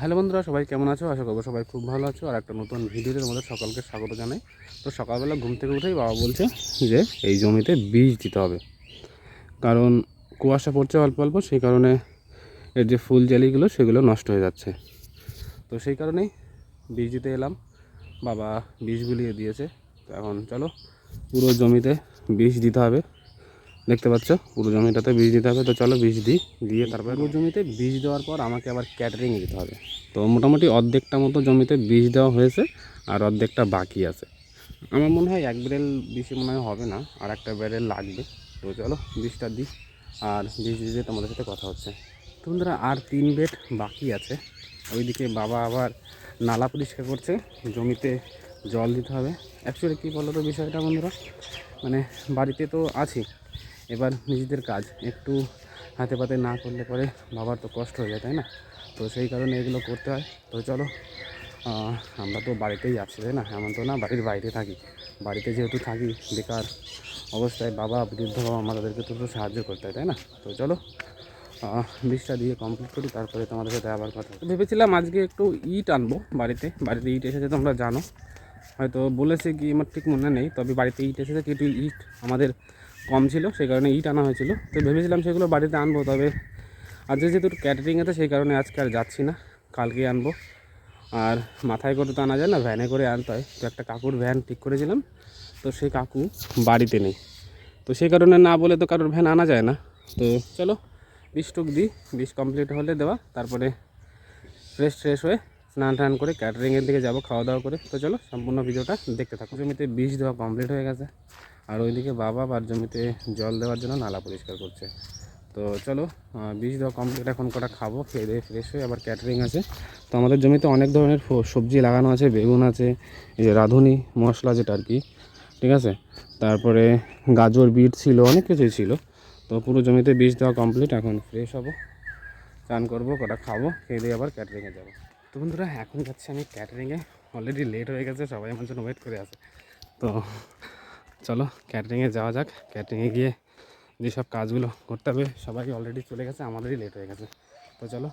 Hello বন্ধুরা, সবাই কেমন আছো? আশা করবো সবাই খুব ভালো আছো। আর একটা নতুন ভিডিওতে তোমাদের সকলকে স্বাগত জানাই। তো সকালবেলা ঘুম থেকে উঠেই বাবা বলছে যে এই জমিতে বীজ দিতে হবে, কারণ কুয়াশা পড়ছে অল্প অল্প, সেই কারণে এর যে ফুল জালিগুলো সেগুলো নষ্ট হয়ে যাচ্ছে। তো সেই কারণেই বীজ দিতে এলাম। বাবা বীজ গুলিয়ে দিয়েছে। তো এখন চলো পুরো জমিতে বীজ দিতে হবে। দেখতে পাচ্ছ পুরো জমিটাতে বীজ দিতে হবে। তো চলো বীজ দিয়ে তারপরে পুরো জমিতে বীজ দেওয়ার পর আমাকে আবার ক্যাটারিং দিতে হবে। তো মোটামুটি অর্ধেকটা মতো জমিতে বীজ দেওয়া হয়েছে, আর অর্ধেকটা বাকি আছে। আমার মনে হয় এক ব্যারেল বেশি মনে হয় হবে না, আর একটা ব্যারেল লাগবে। তো চলো বীজটা দিই, আর বীজ দিয়ে তোমাদের সাথে কথা হচ্ছে। তো বন্ধুরা, আর 3 বেড বাকি আছে। ওইদিকে বাবা আবার নালা পরিষ্কার করছে, জমিতে জল দিতে হবে। অ্যাকচুয়ালি কী বলো তো বিষয়টা বন্ধুরা, মানে বাড়িতে তো আছি, এবার নিজেদের কাজ একটু হাতে পাতে না করলে পরে বাবার তো কষ্ট হয়ে যায়, তাই না? তো সেই কারণে এগুলো করতে হয়। তো চলো, আমরা তো বাড়িতেই আছি, তাই না? এমন তো না বাড়ির বাইরে থাকি। বাড়িতে যেহেতু থাকি বেকার অবস্থায়, বাবা বৃদ্ধ বাবা আমাদেরকে তো সাহায্য করতে হয়, তাই না? তো চলো বীজটা দিয়ে কমপ্লিট করি, তারপরে তোমাদের সাথে আবার কথা। ভেবেছিলাম আজকে একটু ইট আনবো। বাড়িতে ইট এসেছে, তোমরা জানো, হয়তো বলেছে কি আমার ঠিক মনে নেই, তবে বাড়িতে ইট এসেছে। কিন্তু ইট আমাদের কম ছিল, সেই কারণে ইট আনা হয়েছিল। তো ভেবেছিলাম সেগুলো বাড়িতে আনবো, তবে আজকে যেহেতু ক্যাটারিং আছে সেই কারণে আজকে আর যাচ্ছি না, কালকে আনবো। আর মাথায় করে তো আনা যায় না, ভ্যানে করে আনতে হয়। তো একটা কাকুর ভ্যান ঠিক করেছিলাম, তো সেই কাকু বাড়িতে নেই। তো সেই কারণে না বলে তো কারোর ভ্যান আনা যায় না। তো চলো বীজটুক দিই, বীজ কমপ্লিট হলে দেওয়া, তারপরে ফ্রেশ হয়ে স্নান টান করে ক্যাটারিংয়ের দিকে যাব খাওয়া দাওয়া করে। তো চলো সম্পূর্ণ ভিডিওটা দেখতে থাকো। জমিতে বীজ দেওয়া কমপ্লিট হয়ে গেছে, আর ওইদিকে বাবা আর জমিতে জল দেওয়ার জন্য নালা পরিষ্কার করছে। তো চলো বীজ দেওয়া কমপ্লিট, এখন কটা খাবো, খেয়ে দিয়ে ফ্রেশ হয়ে আবার ক্যাটারিং আছে। তো আমাদের জমিতে অনেক ধরনের সবজি লাগানো আছে, বেগুন আছে, এই যে রাঁধুনি মশলা যেটা আর কি, ঠিক আছে। তারপরে গাজর, বিট ছিল, অনেক কিছুই ছিল। তো পুরো জমিতে বীজ দেওয়া কমপ্লিট, এখন ফ্রেশ হবো, চান করবো, কটা খাবো, খেয়ে দিয়ে আবার ক্যাটারিংয়ে যাবো। তো বন্ধুরা, এখন যাচ্ছি আমি ক্যাটারিংয়ে। অলরেডি লেট হয়ে গেছে, সবাই আমার জন্য ওয়েট করে আছে। তো চলো ক্যাটারিংয়ে যাওয়া যাক। ক্যাটারিংয়ে গিয়ে যেসব কাজগুলো করতে হবে, সবাই অলরেডি চলে গেছে, আমাদেরই লেট হয়ে গেছে। তো চলো।